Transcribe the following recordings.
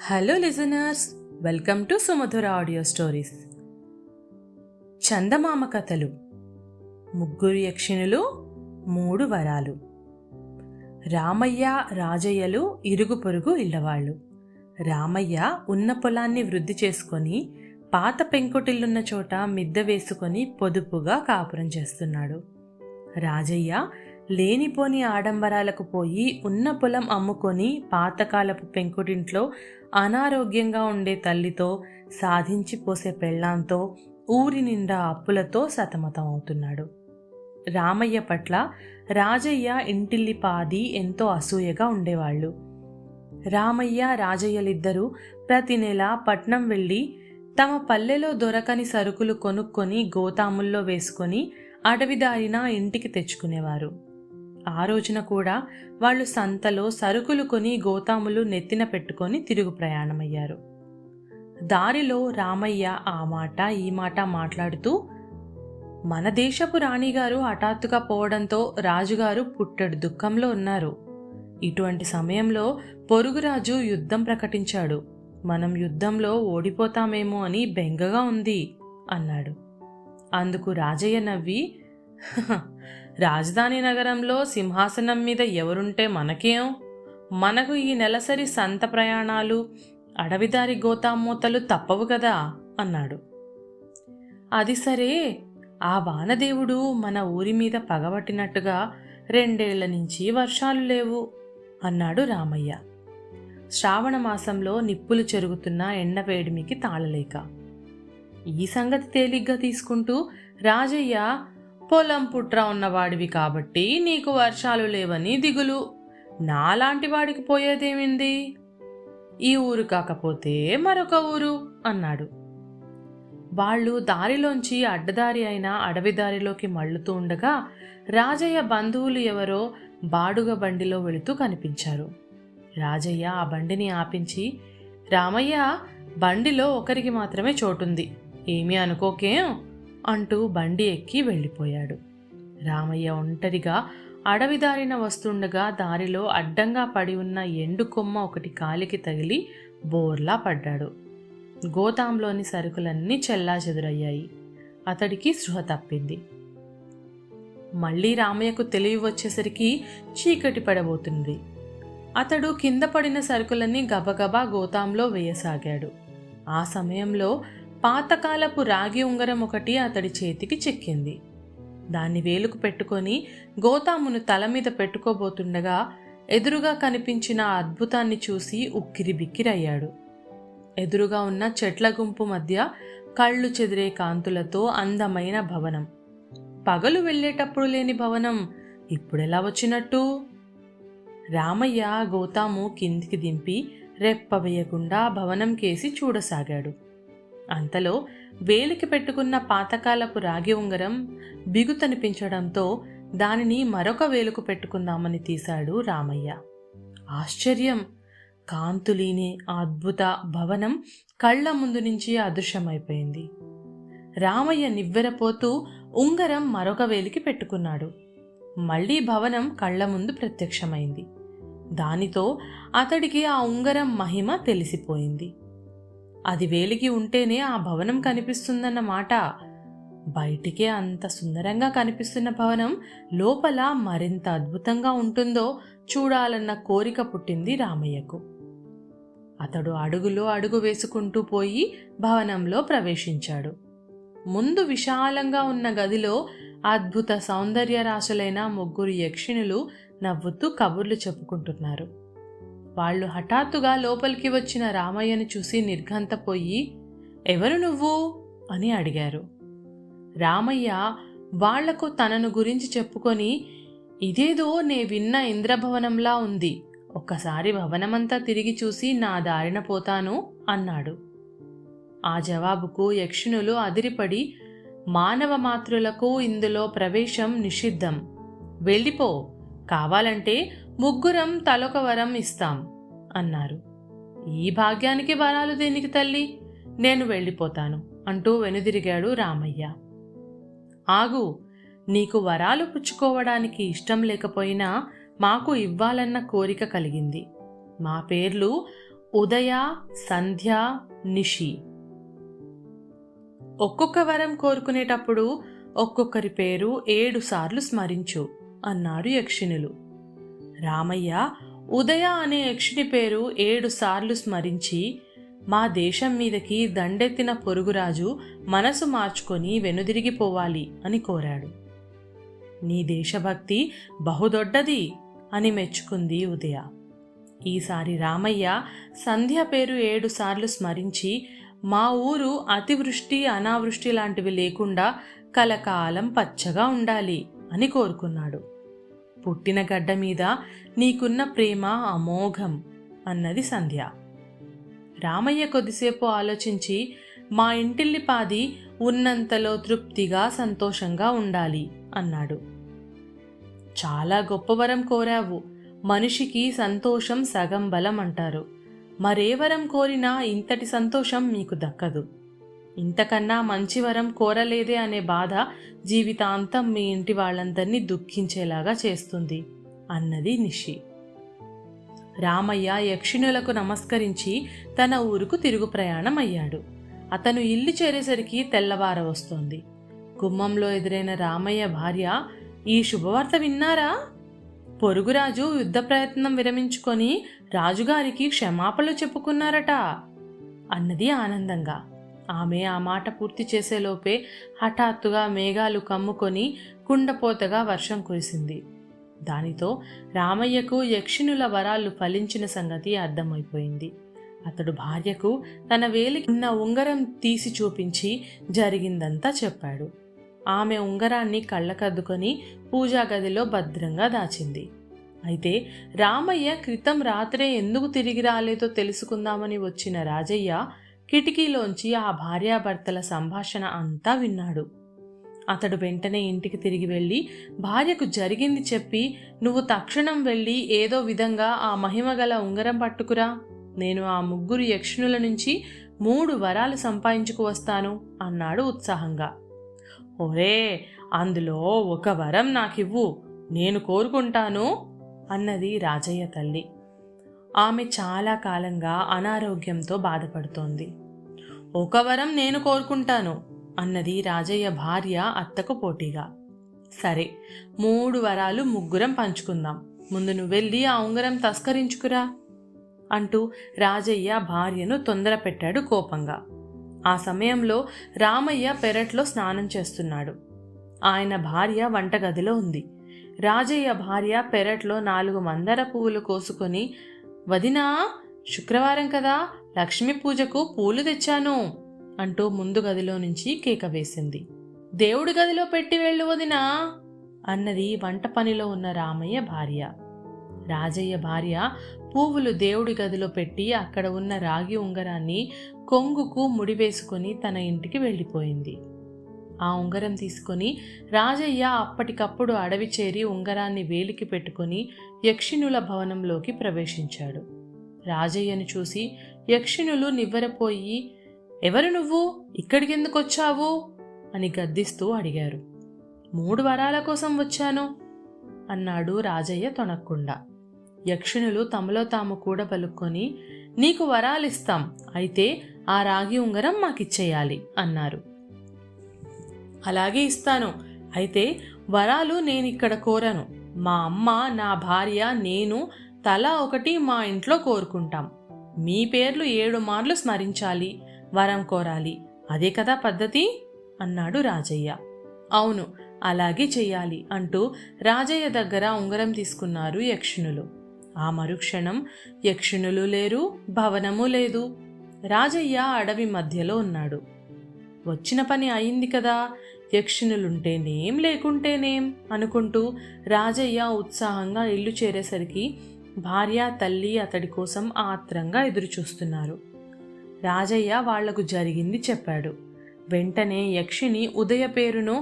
Hello listeners, welcome to సుమధుర audio stories. చందమామ కథలు. ముగ్గురు యక్షిణులు, 3 వరాలు. రామయ్య, రాజయ్యలు ఇరుగు పొరుగు ఇళ్లవాళ్ళు. రామయ్య ఉన్న పొలాన్ని వృద్ధి చేసుకొని పాత పెంకుటిల్లున్న చోట మిద్దె వేసుకొని పొదుపుగా కాపురం చేస్తున్నాడు. రాజయ్య లేనిపోని ఆడంబరాలకు పోయి ఉన్న పొలం అమ్ముకొని పాతకాలపు పెంకుటింట్లో అనారోగ్యంగా ఉండే తల్లితో, సాధించి పోసే పెళ్ళాంతో, ఊరి నిండా అప్పులతో సతమతం అవుతున్నాడు. రామయ్య పట్ల రాజయ్య ఇంటిల్లిపాది ఎంతో అసూయగా ఉండేవాళ్ళు. రామయ్య, రాజయ్యలిద్దరూ ప్రతి నెల పట్నం వెళ్ళి తమ పల్లెలో దొరకని సరుకులు కొనుక్కొని గోతాముల్లో వేసుకొని అడవిదారిన ఇంటికి తెచ్చుకునేవారు. ఆ రోజున కూడా వాళ్ళు సంతలో సరుకులు కొని గోతాములు నెత్తిన పెట్టుకొని తిరుగు ప్రయాణమయ్యారు. దారిలో రామయ్య ఆ మాట ఈ మాట మాట్లాడుతూ, మన దేశపు రాణిగారు హఠాత్తుగా పోవడంతో రాజుగారు పుట్టెడు దుఃఖంలో ఉన్నారు. ఇటువంటి సమయంలో పొరుగురాజు యుద్ధం ప్రకటించాడు. మనం యుద్ధంలో ఓడిపోతామేమో అని బెంగగా ఉంది అన్నాడు. అందుకు రాజయ్య నవ్వి, రాజధాని నగరంలో సింహాసనం మీద ఎవరుంటే మనకేం? మనకు ఈ నెలసరి సంత ప్రయాణాలు, అడవిదారి గోతామూతలు తప్పవు కదా అన్నాడు. అది సరే, ఆ వానదేవుడు మన ఊరి మీద పగబట్టినట్టుగా 2 ఏళ్ల నుంచి వర్షాలు లేవు అన్నాడు రామయ్య. శ్రావణ మాసంలో నిప్పులు చెరుగుతున్న ఎండవేడిమికి తాళలేక. ఈ సంగతి తేలిగ్గా తీసుకుంటూ రాజయ్య, పొలం పుట్ర ఉన్నవాడివి కాబట్టి నీకు వర్షాలు లేవని దిగులు, నాలాంటి వాడికి పోయేదేమింది? ఈ ఊరు కాకపోతే మరొక ఊరు అన్నాడు. వాళ్ళు దారిలోంచి అడ్డదారి అయిన అడవిదారిలోకి మళ్ళుతూ ఉండగా రాజయ్య బంధువులు ఎవరో బాడుగ బండిలో వెళుతూ కనిపించారు. రాజయ్య ఆ బండిని ఆపించి, రామయ్య, బండిలో ఒకరికి మాత్రమే చోటుంది, ఏమీ అనుకోకేం అంటూ బండి ఎక్కి వెళ్ళిపోయాడు. రామయ్య ఒంటరిగా అడవిదారిన వస్తుండగా దారిలో అడ్డంగా పడి ఉన్న ఎండు కొమ్మ ఒకటి కాలికి తగిలి బోర్లా పడ్డాడు. గోతాంలోని సరుకులన్నీ చెల్లాచెదురయ్యాయి. అతడికి స్పృహ తప్పింది. మళ్ళీ రామయ్యకు తెలివి వచ్చేసరికి చీకటి పడబోతుంది. అతడు కింద పడిన సరుకులన్నీ గబగబా గోతాంలో వేయసాగాడు. ఆ సమయంలో పాతకాలపు రాగి ఉంగరం ఒకటి అతడి చేతికి చిక్కింది. దాన్ని వేలుకు పెట్టుకొని గోతామును తల మీద పెట్టుకోబోతుండగా ఎదురుగా కనిపించిన అద్భుతాన్ని చూసి ఉక్కిరి బిక్కిరయ్యాడు. ఎదురుగా ఉన్న చెట్ల గుంపు మధ్య కళ్ళు చెదిరే కాంతులతో అందమైన భవనం. పగలు వెళ్ళేటప్పుడు లేని భవనం ఇప్పుడెలా వచ్చినట్టు? రామయ్య గోతాము కిందికి దింపి రెప్ప వేయకుండా భవనం కేసి చూడసాగాడు. అంతలో వేలికి పెట్టుకున్న పాతకాలపు రాగి ఉంగరం బిగుతనిపించడంతో దానిని మరొక వేలుకు పెట్టుకుందామని తీశాడు రామయ్య. ఆశ్చర్యం! కాంతులీనే అద్భుత భవనం కళ్ల ముందు నుంచి అదృశ్యమైపోయింది. రామయ్య నివ్వెరపోతూ ఉంగరం మరొక వేలికి పెట్టుకున్నాడు. మళ్లీ భవనం కళ్ల ముందు ప్రత్యక్షమైంది. దానితో అతడికి ఆ ఉంగరం మహిమ తెలిసిపోయింది. అది వేలికి ఉంటేనే ఆ భవనం కనిపిస్తుందన్నమాట. బయటికే అంత సుందరంగా కనిపిస్తున్న భవనం లోపల మరింత అద్భుతంగా ఉంటుందో చూడాలన్న కోరిక పుట్టింది రామయ్యకు. అతడు అడుగులో అడుగు వేసుకుంటూ పోయి భవనంలో ప్రవేశించాడు. ముందు విశాలంగా ఉన్న గదిలో అద్భుత సౌందర్య రాశులైన 3 యక్షిణులు నవ్వుతూ కబుర్లు చెప్పుకుంటున్నారు. వాళ్ళు హఠాత్తుగా లోపలికి వచ్చిన రామయ్యను చూసి నిర్ఘంతపోయి, ఎవరు నువ్వు అని అడిగారు. రామయ్య వాళ్లకు తనను గురించి చెప్పుకొని, ఇదేదో నే విన్న ఇంద్రభవనంలా ఉంది, ఒక్కసారి భవనమంతా తిరిగి చూసి నా దారిన పోతాను అన్నాడు. ఆ జవాబుకు యక్షిణులు అదిరిపడి, మానవ మాతృలకు ఇందులో ప్రవేశం నిషిద్ధం, వెళ్ళిపో, కావాలంటే 3 తలొక వరం ఇస్తాం అన్నారు. ఈ భాగ్యానికి వరాలు దేనికి తల్లి, నేను వెళ్ళిపోతాను అంటూ వెనుదిరిగాడు రామయ్య. ఆగు, నీకు వరాలు పుచ్చుకోవడానికి ఇష్టం లేకపోయినా మాకు ఇవ్వాలన్న కోరిక కలిగింది. మా పేర్లు ఉదయ, సంధ్య, నిషి. ఒక్కొక్క వరం కోరుకునేటప్పుడు ఒక్కొక్కరి పేరు 7 సార్లు స్మరించు అన్నారు యక్షిణులు. రామయ్య ఉదయ అనే యక్షిని పేరు 7 సార్లు స్మరించి, మా దేశం మీదకి దండెత్తిన పొరుగురాజు మనసు మార్చుకొని వెనుదిరిగిపోవాలి అని కోరాడు. నీ దేశభక్తి బహుదొడ్డది అని మెచ్చుకుంది ఉదయ. ఈసారి రామయ్య సంధ్య పేరు 7 సార్లు స్మరించి, మా ఊరు అతివృష్టి అనావృష్టి లాంటివి లేకుండా కలకాలం పచ్చగా ఉండాలి అని కోరుకున్నాడు. పుట్టిన గడ్డ మీద నీకున్న ప్రేమ అమోఘం అన్నది సంధ్య. రామయ్య కొద్దిసేపు ఆలోచించి, మా ఇంటిల్లిపాది ఉన్నంతలో తృప్తిగా సంతోషంగా ఉండాలి అన్నాడు. చాలా గొప్ప వరం కోరావు. మనిషికి సంతోషం సగం బలం అంటారు. మరే వరం కోరినా ఇంతటి సంతోషం మీకు దక్కదు. ఇంతకన్నా మంచి వరం కోరలేదే అనే బాధ జీవితాంతం మీ ఇంటి వాళ్ళందరినీ దుఃఖించేలాగా చేస్తుంది అన్నది నిషి. రామయ్య యక్షిణులకు నమస్కరించి తన ఊరుకు తిరుగు ప్రయాణం అయ్యాడు. అతను ఇల్లు చేరేసరికి తెల్లవార వస్తోంది. గుమ్మంలో ఎదురైన రామయ్య భార్య, ఈ శుభవార్త విన్నారా? పొరుగురాజు యుద్ధ ప్రయత్నం విరమించుకొని రాజుగారికి క్షమాపణలు చెప్పుకున్నారట అన్నది ఆనందంగా. ఆమె ఆ మాట పూర్తి చేసేలోపే హఠాత్తుగా మేఘాలు కమ్ముకొని కుండపోతగా వర్షం కురిసింది. దానితో రామయ్యకు యక్షిణుల వరాలు ఫలించిన సంగతి అర్థమైపోయింది. అతడు భార్యకు తన వేలికి ఉన్న ఉంగరం తీసి చూపించి జరిగిందంతా చెప్పాడు. ఆమె ఉంగరాన్ని కళ్ళకద్దుకొని పూజా గదిలో భద్రంగా దాచింది. అయితే రామయ్య క్రితం రాత్రే ఎందుకు తిరిగి రాలేదో తెలుసుకుందామని వచ్చిన రాజయ్య కిటికీలోంచి ఆ భార్యాభర్తల సంభాషణ అంతా విన్నాడు. అతడు వెంటనే ఇంటికి తిరిగి వెళ్ళి భార్యకు జరిగింది చెప్పి, నువ్వు తక్షణం వెళ్ళి ఏదో విధంగా ఆ మహిమగల ఉంగరం పట్టుకురా. నేను ఆ 3 యక్షిణుల నుంచి 3 వరాలు సంపాదించుకు వస్తాను అన్నాడు ఉత్సాహంగా. ఒరే, అందులో ఒక వరం నాకివ్వు, నేను కోరుకుంటాను అన్నది రాజయ్య తల్లి. ఆమె చాలా కాలంగా అనారోగ్యంతో బాధపడుతోంది. ఒక వరం నేను కోరుకుంటాను అన్నది రాజయ్య భార్య అత్తకు పోటీగా. సరే, 3 వరాలు 3 పంచుకుందాం. ముందు నువ్వు వెళ్ళి ఆ ఉంగరం తస్కరించుకురా అంటూ రాజయ్య భార్యను తొందర పెట్టాడు కోపంగా. ఆ సమయంలో రామయ్య పెరట్లో స్నానం చేస్తున్నాడు. ఆయన భార్య వంటగదిలో ఉంది. రాజయ్య భార్య పెరట్లో 4 మందార పువ్వులు కోసుకొని, వదినా, శుక్రవారం కదా, లక్ష్మీ పూజకు పూలు తెచ్చాను అంటూ ముందు గదిలో నుంచి కేక వేసింది. దేవుడి గదిలో పెట్టి వెళ్ళు వదినా అన్నది వంట పనిలో ఉన్న రామయ్య భార్య. రాజయ్య భార్య పువ్వులు దేవుడి గదిలో పెట్టి అక్కడ ఉన్న రాగి ఉంగరాన్ని కొంగుకు ముడివేసుకొని తన ఇంటికి వెళ్ళిపోయింది. ఆ ఉంగరం తీసుకొని రాజయ్య అప్పటికప్పుడు అడవి చేరి ఉంగరాన్ని వేలికి పెట్టుకొని యక్షిణుల భవనంలోకి ప్రవేశించాడు. రాజయ్యను చూసి యక్షిణులు నివ్వెరపోయి, ఎవరు నువ్వు, ఇక్కడికెందుకొచ్చావు అని గద్దిస్తూ అడిగారు. 3 వరాల కోసం వచ్చాను అన్నాడు రాజయ్య తొణక్కుండా. యక్షిణులు తమలో తాము కూడబలుక్కొని, నీకు వరాలిస్తాం, అయితే ఆ రాగి ఉంగరం మాకిచ్చేయాలి అన్నారు. అలాగే ఇస్తాను, అయితే వరాలు నేనిక్కడ కోరను. మా అమ్మ, నా భార్య, నేను తలా ఒకటి మా ఇంట్లో కోరుకుంటాం. మీ పేర్లు 7 మార్లు స్మరించాలి, వరం కోరాలి, అదే కదా పద్ధతి అన్నాడు రాజయ్య. అవును, అలాగే చెయ్యాలి అంటూ రాజయ్య దగ్గర ఉంగరం తీసుకున్నారు యక్షిణులు. ఆ మరుక్షణం యక్షిణులు లేరు, భవనము లేదు. రాజయ్య అడవి మధ్యలో ఉన్నాడు. వచ్చిన పని అయింది కదా, యక్షిణులుంటేనేం లేకుంటేనేం అనుకుంటూ రాజయ్య ఉత్సాహంగా ఇల్లు చేరేసరికి భార్య, తల్లి అతడి కోసం ఆత్రంగా ఎదురుచూస్తున్నారు. రాజయ్య వాళ్లకు జరిగింది చెప్పాడు. వెంటనే యక్షిణి ఉదయ పేరును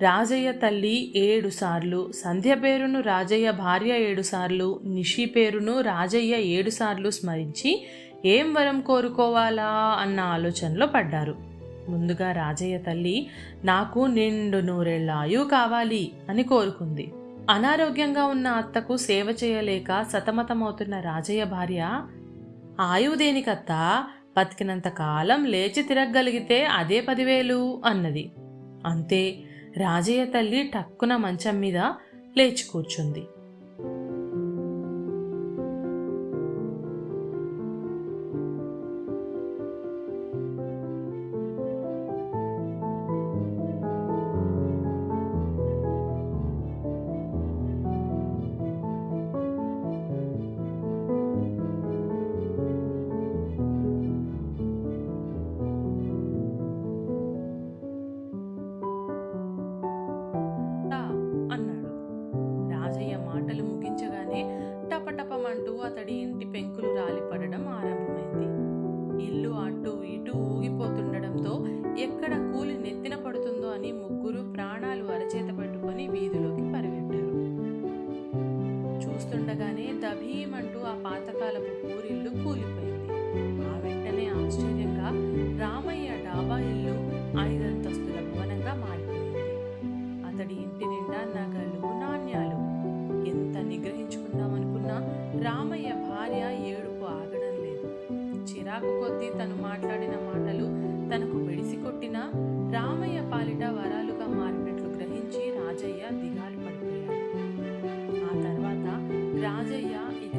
రాజయ్య తల్లి 7 సార్లు, సంధ్య పేరును రాజయ్య భార్య 7 సార్లు, నిషి పేరును రాజయ్య 7 సార్లు స్మరించి ఏం వరం కోరుకోవాలా అన్న ఆలోచనలో పడ్డారు. ముందుగా రాజయ్య తల్లి, నాకు నిండు 100 ఏళ్ల ఆయువు కావాలి అని కోరుకుంది. అనారోగ్యంగా ఉన్న అత్తకు సేవ చేయలేక సతమతమవుతున్న రాజయ్య భార్య, ఆయువు దేనికత్తా, బతికినంత కాలం లేచి తిరగగలిగితే అదే 10,000 అన్నది. అంతే, రాజయ్య తల్లి టక్కున మంచం మీద లేచి కూర్చుంది. "రా" అన్నాడు. రాజయ్య మాటలు ముగించగానే టపటపమంటూ అతడి ఇంటి పెంకులు రాలిపడడం ఆరంభమైంది. ఇల్లు అటూ ఇటూ ఊగిపోతుండడంతో ఎక్కడ కూలి నెత్తిన పడుతుందో అని ముగ్గురు ప్రాణాలు అరచేత పెట్టుకొని వీధిలోకి పరిగెట్టారు. చూస్తుండగానే దభీమంటూ ఆ పాతకాలపు పూరిల్లు కూలిపోయింది. ఆ వెంటనే ఆశ్చర్యంగా రామయ్య డాబా ఇల్లు 5 అంతస్తుల భవనంగా మారిపోయింది. అతడి ఇంటి నిండా నగలు, నాణ్యాలు. ఎంత నిగ్రహించుకుందామనుకున్నా రామయ్య భార్య ఏడుపు ఆగడం లేదు. చిరాకు కొద్దీ తను మాట్లాడిన మాటలు తనకు బెడిసి కొట్టినా రామయ్య పాలిట వరాలుగా మారినట్లు గ్రహించి రాజయ్య దిగాలు పడిపోయాడు. ఆ తర్వాత రాజయ్య ఇక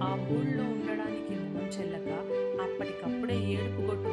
ఆ ఊళ్ళో ఉండడానికి మొహం చెల్లక అప్పటికప్పుడే ఏడుపు కొట్టు